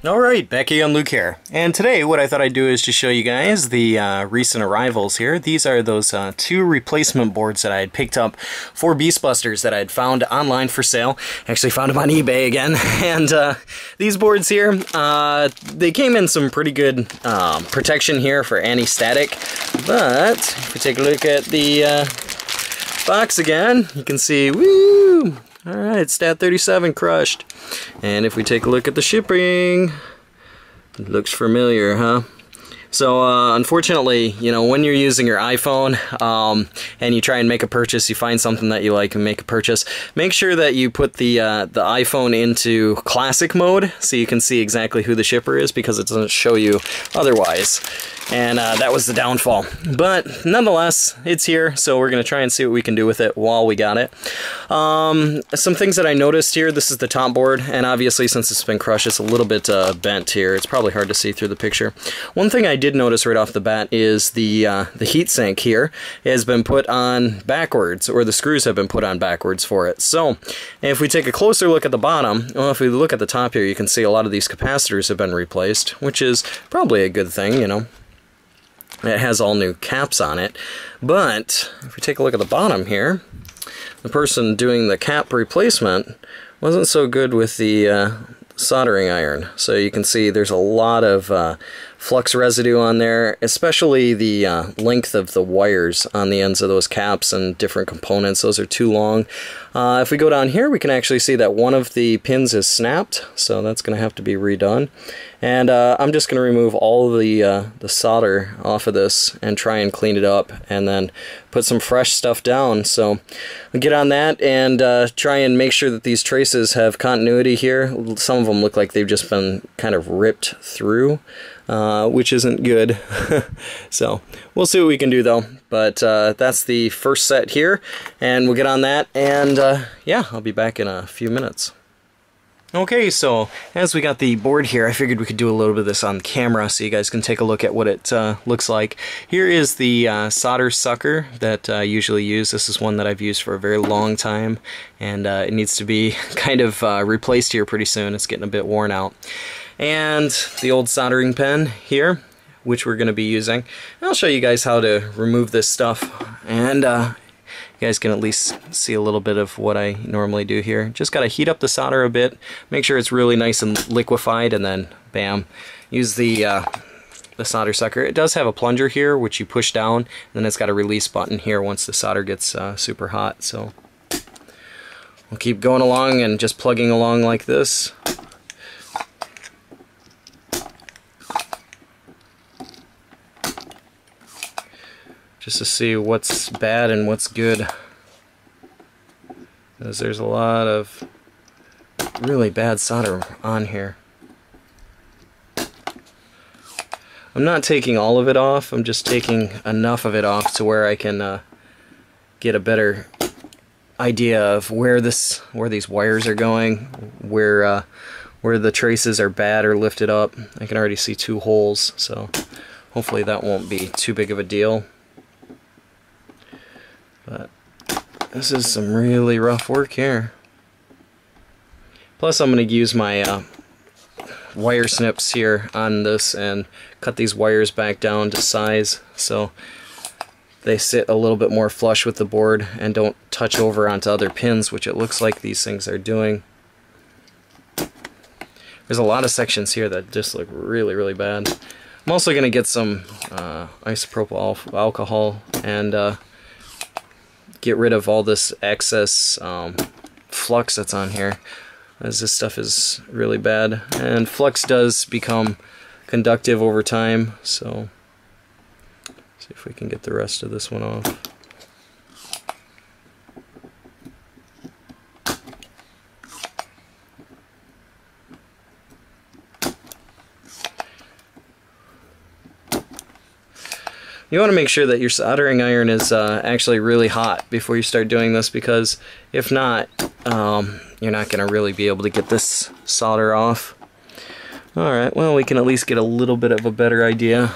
Alright, Becky and Luke here. And today what I thought I'd do is just show you guys the recent arrivals here. These are those two replacement boards that I had picked up for Beastbusters that I had found online for sale. Actually found them on eBay again. And these boards here, they came in some pretty good protection here for anti-static. But if we take a look at the box again, you can see, woo! Alright, Stat 37 crushed. And if we take a look at the shipping, it looks familiar, huh? So unfortunately, you know, when you're using your iPhone and you try and make a purchase, you find something that you like and make a purchase, make sure that you put the iPhone into classic mode so you can see exactly who the shipper is, because it doesn't show you otherwise. And that was the downfall. But nonetheless, it's here, so we're going to try and see what we can do with it while we got it. Some things that I noticed here, this is the top board, and obviously since it's been crushed, it's a little bit bent here. It's probably hard to see through the picture. One thing I did notice right off the bat is the heatsink here has been put on backwards, or the screws have been put on backwards for it. So if we take a closer look at the bottom, well, if we look at the top here, you can see a lot of these capacitors have been replaced, which is probably a good thing, you know. It has all new caps on it. But if we take a look at the bottom here, the person doing the cap replacement wasn't so good with the soldering iron. So you can see there's a lot of flux residue on there, especially the length of the wires on the ends of those caps and different components. Those are too long. If we go down here, we can actually see that one of the pins is snapped, so that's going to have to be redone. And I'm just going to remove all the solder off of this and try and clean it up, and then put some fresh stuff down. So I'll get on that and try and make sure that these traces have continuity here. Some of them look like they've just been kind of ripped through, which isn't good. So we'll see what we can do though. But that's the first set here, and we'll get on that, and yeah, I'll be back in a few minutes. Okay, so as we got the board here, I figured we could do a little bit of this on camera so you guys can take a look at what it looks like. Here is the solder sucker that I usually use. This is one that I've used for a very long time, and it needs to be kind of replaced here pretty soon. It's getting a bit worn out. And the old soldering pen here, which we're going to be using. And I'll show you guys how to remove this stuff, and you guys can at least see a little bit of what I normally do here. Just got to heat up the solder a bit, make sure it's really nice and liquefied, and then bam, use the solder sucker. It does have a plunger here which you push down, and then it's got a release button here once the solder gets super hot. So we'll keep going along and just plugging along like this. Just to see what's bad and what's good, because there's a lot of really bad solder on here. I'm not taking all of it off, I'm just taking enough of it off to where I can get a better idea of where these wires are going, where the traces are bad or lifted up. I can already see two holes, so hopefully that won't be too big of a deal. But this is some really rough work here. Plus I'm going to use my wire snips here on this and cut these wires back down to size so they sit a little bit more flush with the board and don't touch over onto other pins, which it looks like these things are doing. There's a lot of sections here that just look really, really bad. I'm also going to get some isopropyl alcohol and get rid of all this excess flux that's on here, as this stuff is really bad, and flux does become conductive over time. So see if we can get the rest of this one off. You want to make sure that your soldering iron is actually really hot before you start doing this, because if not, you're not going to really be able to get this solder off. Alright, well, we can at least get a little bit of a better idea.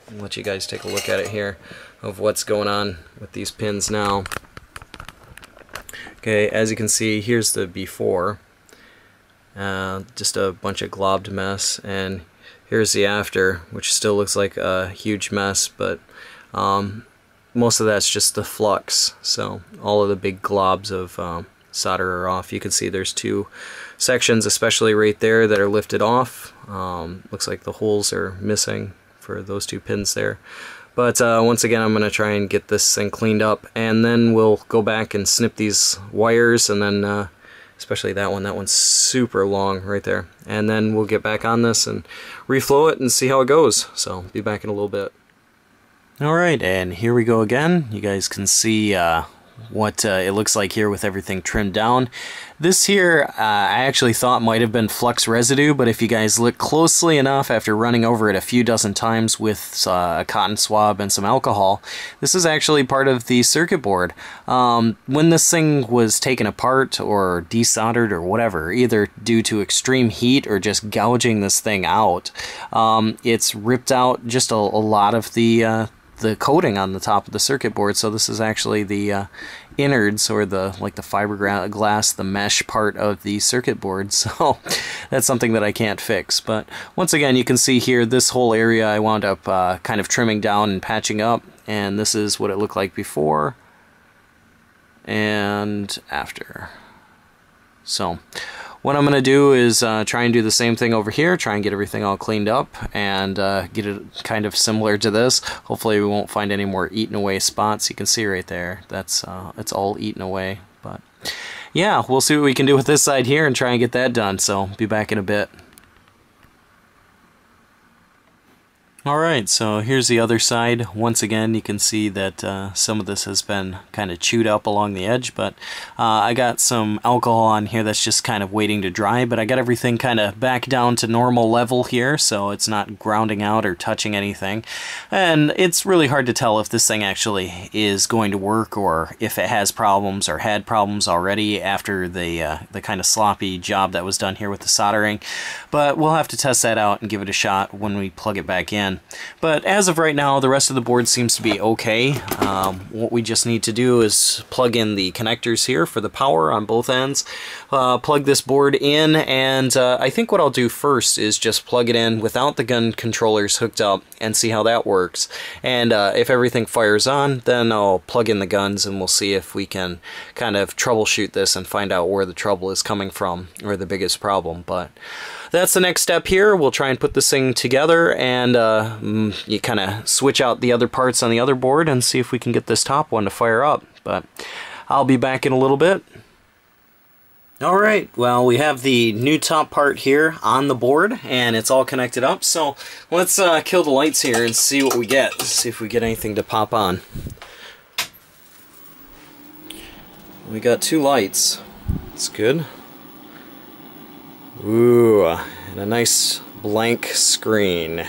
I'll let you guys take a look at it here of what's going on with these pins now. Okay, as you can see, here's the before, Just a bunch of globbed mess, and here's the after, which still looks like a huge mess, but most of that's just the flux, so all of the big globs of solder are off. You can see there's two sections, especially right there, that are lifted off. Looks like the holes are missing for those two pins there. But once again, I'm going to try and get this thing cleaned up, and then we'll go back and snip these wires, and then especially that one's super long right there. And then we'll get back on this and reflow it and see how it goes. So be back in a little bit. Alright, and here we go again. You guys can see what it looks like here with everything trimmed down. This here I actually thought might have been flux residue, but if you guys look closely enough after running over it a few dozen times with a cotton swab and some alcohol, this is actually part of the circuit board. When this thing was taken apart or desoldered or whatever, either due to extreme heat or just gouging this thing out, it's ripped out just a lot of the coating on the top of the circuit board. So this is actually the innards, or the fiberglass, the mesh part of the circuit board. So that's something that I can't fix. But once again, you can see here this whole area I wound up kind of trimming down and patching up, and this is what it looked like before and after. So what I'm going to do is try and do the same thing over here, try and get everything all cleaned up and get it kind of similar to this. Hopefully we won't find any more eaten away spots. You can see right there, that's it's all eaten away. But yeah, we'll see what we can do with this side here and try and get that done. So be back in a bit. Alright, so here's the other side. Once again, you can see that some of this has been kind of chewed up along the edge, but I got some alcohol on here that's just kind of waiting to dry, but I got everything kind of back down to normal level here, so it's not grounding out or touching anything. And it's really hard to tell if this thing actually is going to work, or if it has problems or had problems already after the kind of sloppy job that was done here with the soldering. But we'll have to test that out and give it a shot when we plug it back in. But as of right now, the rest of the board seems to be okay. What we just need to do is plug in the connectors here for the power on both ends, plug this board in, and I think what I'll do first is just plug it in without the gun controllers hooked up and see how that works. And if everything fires on, then I'll plug in the guns and we'll see if we can kind of troubleshoot this and find out where the trouble is coming from, or the biggest problem. But that's the next step here. We'll try and put this thing together, and you kind of switch out the other parts on the other board and see if we can get this top one to fire up. But I'll be back in a little bit. Alright, well, we have the new top part here on the board, and it's all connected up. So let's kill the lights here and see what we get. See if we get anything to pop on. We got two lights. That's good. Ooh, and a nice blank screen.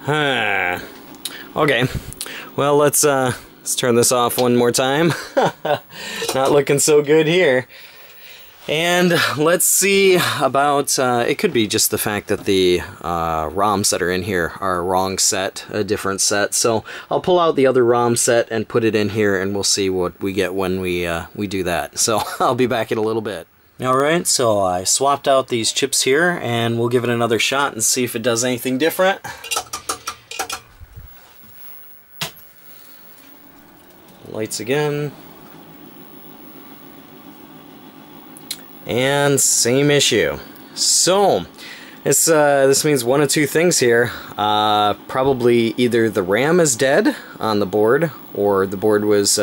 Huh. Okay, well, let's turn this off one more time. Not looking so good here. And let's see about, it could be just the fact that the ROMs that are in here are a wrong set, a different set. So I'll pull out the other ROM set and put it in here, and we'll see what we get when we do that. So I'll be back in a little bit. Alright, so I swapped out these chips here, and we'll give it another shot and see if it does anything different. Lights again. And same issue. So this means one of two things here. Probably either the RAM is dead on the board, or the board was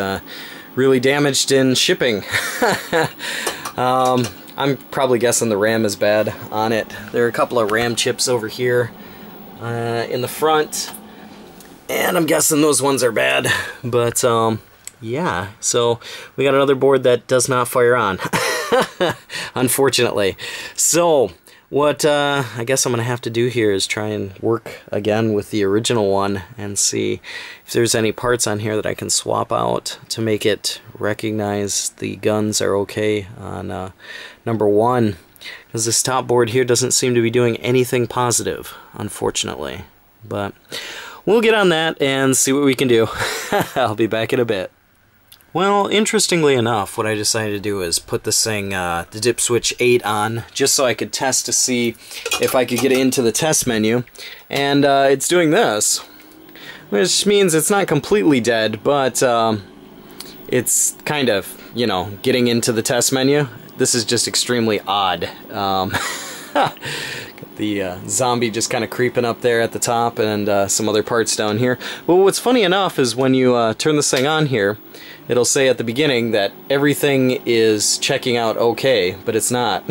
really damaged in shipping. I'm probably guessing the RAM is bad on it. There are a couple of RAM chips over here in the front, and I'm guessing those ones are bad. But yeah, so we got another board that does not fire on. Unfortunately. So what I guess I'm gonna have to do here is try and work again with the original one and see if there's any parts on here that I can swap out to make it recognize the guns are okay on number one, because this top board here doesn't seem to be doing anything positive, unfortunately. But we'll get on that and see what we can do. I'll be back in a bit. Well, interestingly enough, what I decided to do is put this thing, the dip switch 8 on, just so I could test to see if I could get into the test menu. And it's doing this, which means it's not completely dead, but it's kind of, you know, getting into the test menu. This is just extremely odd. The zombie just kind of creeping up there at the top, and some other parts down here. Well, what's funny enough is when you turn this thing on here, it'll say at the beginning that everything is checking out okay, but it's not.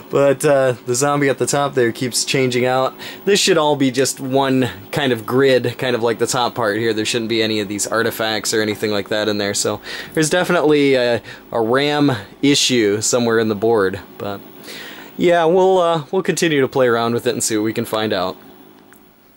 But the zombie at the top there keeps changing out. This should all be just one kind of grid, kind of like the top part here. There shouldn't be any of these artifacts or anything like that in there. So there's definitely a RAM issue somewhere in the board. But yeah, we'll continue to play around with it and see what we can find out.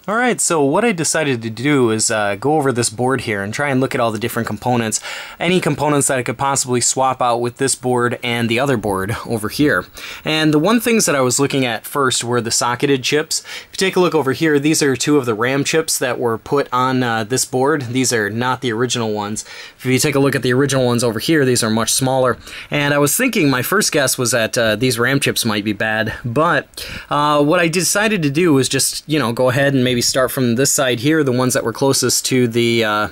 Alright, so what I decided to do is go over this board here and try and look at all the different components. Any components that I could possibly swap out with this board and the other board over here. And the one things that I was looking at first were the socketed chips. If you take a look over here, these are two of the RAM chips that were put on this board. These are not the original ones. If you take a look at the original ones over here, these are much smaller. And I was thinking, my first guess was that these RAM chips might be bad, but what I decided to do was just, you know, go ahead and maybe start from this side here, the ones that were closest to the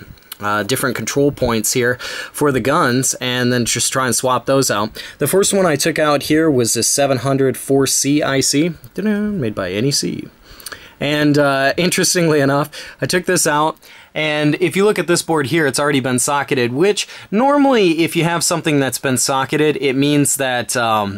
different control points here for the guns, and then just try and swap those out. The first one I took out here was the 704C IC, made by NEC. And interestingly enough, I took this out, and if you look at this board here, it's already been socketed, which normally if you have something that's been socketed, it means that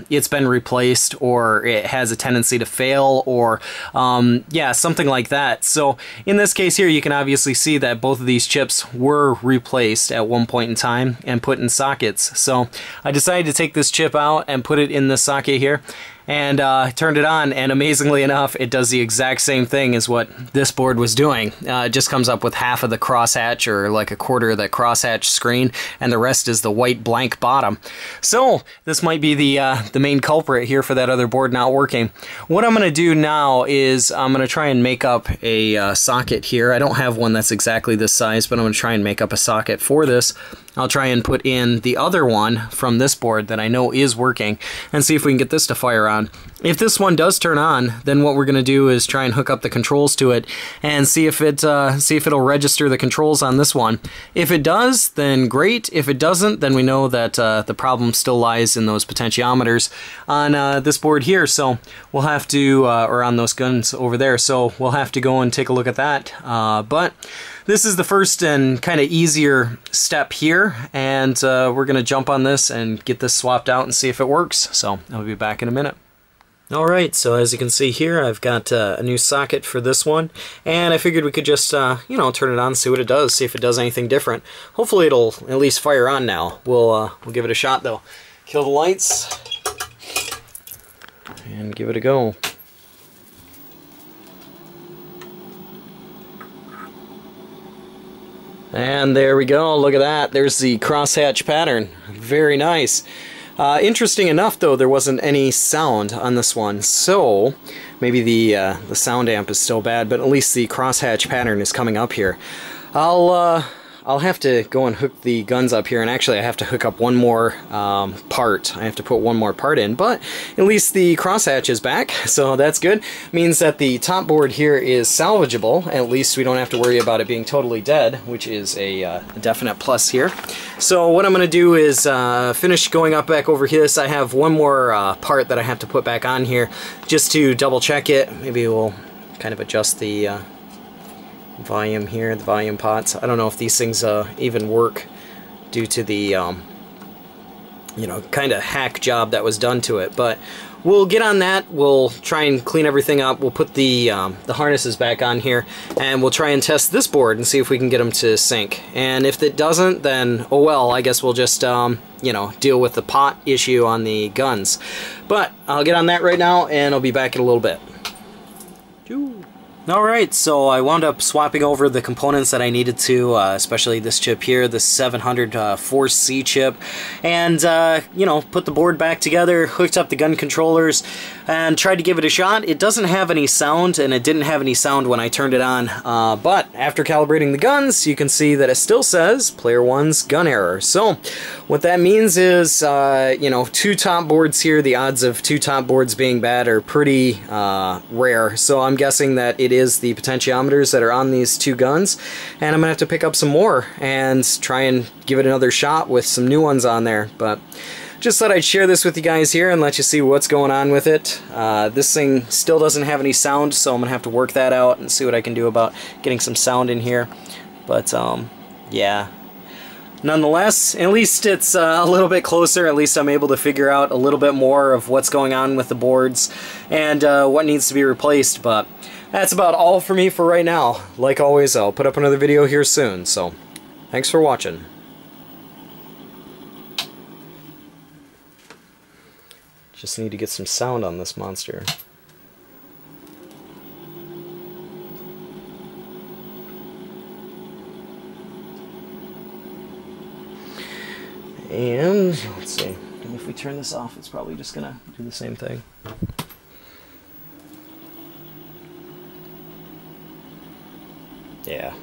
it's been replaced, or it has a tendency to fail, or yeah, something like that. So in this case here, you can obviously see that both of these chips were replaced at one point in time and put in sockets. So I decided to take this chip out and put it in the socket here, and turned it on, and amazingly enough, it does the exact same thing as what this board was doing. It just comes up with half of the crosshatch, or like a quarter of the crosshatch screen, and the rest is the white blank bottom. So this might be the main culprit here for that other board not working. What I'm going to do now is I'm going to try and make up a socket here. I don't have one that's exactly this size, but I'm going to try and make up a socket for this. I'll try and put in the other one from this board that I know is working and see if we can get this to fire on. If this one does turn on, then what we're going to do is try and hook up the controls to it and see if it'll register the controls on this one. If it does, then great. If it doesn't, then we know that the problem still lies in those potentiometers on this board here. So we'll have to, or on those guns over there. So we'll have to go and take a look at that. But this is the first and kind of easier step here, and we're going to jump on this and get this swapped out and see if it works. So I'll be back in a minute. Alright, so as you can see here, I've got a new socket for this one, and I figured we could just, you know, turn it on, see what it does, see if it does anything different. Hopefully it'll at least fire on now. We'll give it a shot though. Kill the lights, and give it a go. And there we go, look at that, there's the crosshatch pattern. Very nice. Interesting enough though, there wasn't any sound on this one, so maybe the sound amp is still bad, but at least the crosshatch pattern is coming up here. I'll have to go and hook the guns up here, and actually I have to hook up one more part. I have to put one more part in, but at least the crosshatch is back, so that's good. Means that the top board here is salvageable. At least we don't have to worry about it being totally dead, which is a definite plus here. So what I'm going to do is finish going up back over here. I have one more part that I have to put back on here just to double check it. Maybe we'll kind of adjust the volume here, the volume pots. I don't know if these things even work due to the you know, kind of hack job that was done to it, but we'll get on that. We'll try and clean everything up. We'll put the harnesses back on here, and we'll try and test this board and see if we can get them to sync. And if it doesn't, then oh well, I guess we'll just you know, deal with the pot issue on the guns. But I'll get on that right now, and I'll be back in a little bit. Alright, so I wound up swapping over the components that I needed to, especially this chip here, the 700 Force C chip, and, you know, put the board back together, hooked up the gun controllers, and tried to give it a shot. It doesn't have any sound, and it didn't have any sound when I turned it on, but after calibrating the guns, you can see that it still says Player 1's gun error. So, what that means is, you know, 2 top boards here, the odds of 2 top boards being bad are pretty rare, so I'm guessing that it is the potentiometers that are on these 2 guns, and I'm gonna have to pick up some more and try and give it another shot with some new ones on there. But just thought I'd share this with you guys here and let you see what's going on with it. This thing still doesn't have any sound, so I'm gonna have to work that out and see what I can do about getting some sound in here. But yeah, nonetheless, at least it's a little bit closer. At least I'm able to figure out a little bit more of what's going on with the boards and what needs to be replaced. But that's about all for me for right now. Like always, I'll put up another video here soon, so thanks for watching. Just need to get some sound on this monster. And let's see, and if we turn this off, it's probably just gonna do the same thing. Yeah.